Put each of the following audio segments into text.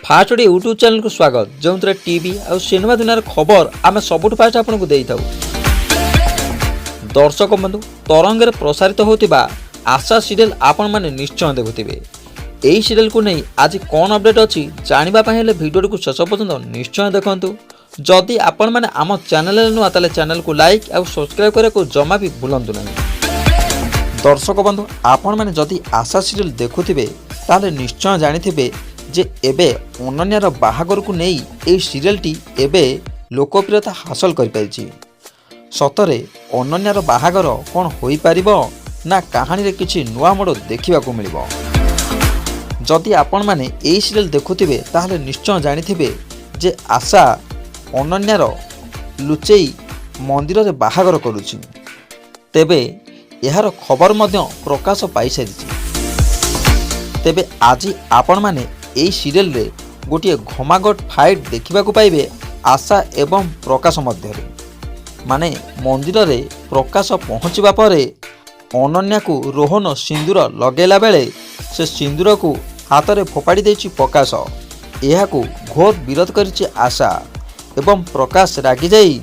Fast OD YouTube channel को स्वागत जो टीवी और सिनेमा दुनिया खबर आम सबुठ फास्ट आपको दे था। दर्शक बंधु तरंगे प्रसारित होता आशा सीरियल आपण मैंने निश्चय देखुवे। यही सीरियल को नहीं आज कौन अपडेट अच्छी जानापी भिडियो को शेष पर्यंत निश्चय देखूँ। जदि आपण मैंने आम चैनल नुआ ताले चैनल को लाइक और सब्सक्राइब करने को जमा भी भूलु ना। दर्शक बंधु आपण मैंने जदि आशा सीरियल देखुवे ताले निश्चय जानी जे एबे अनन्यार बाहागर को नहीं ए सीरियलटी एबे लोकप्रियता हासिल कर पारिछि। सतरे अनन्यार बाहागर कौन होई पारिबो ना कहानी रे किछि नुआ मोड़ देखा मिलिबो। जदि आपण माने ए सीरियल देखुथिबे ताहले निश्चय जानिथिबे जे आशा अनन्यार लुचेई मंदिर रे बाहागर करूछि। तेबे एहार खबर मध्य प्रकाश पाई सारिछि। तेबे आज आपण माने एही सीरियल रे गोटे घमाघट फाइट देखा पाइबे आशा एवं प्रकाश मध्य। माने मंदिर रे प्रकाश पहुँचवा पर अनन्या को रोहन सिंदूर लगेला बेले से सिंदूर को हाथ में फोपाड़ी देछि प्रकाश। यह घोर विरोध करिछि आशा एवं प्रकाश रागी जाई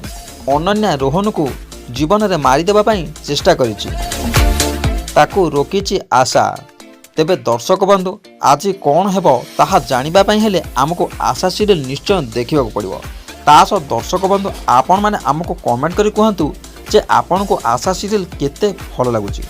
अनन्या रोहन को जीवन में मारिदेवा पई चेष्टा करिछि। ताकू रोकिछि आशा। तेबे दर्शक बंधु आज कौन हेबो ताहा जानिबा पई हेले आमको आशा सीरियल निश्चय देखा पड़िबो। तास दर्शक बंधु आपण माने आमको कमेंट करी कहंतु जे आपण को आशा सीरियल केते भल लागुछि।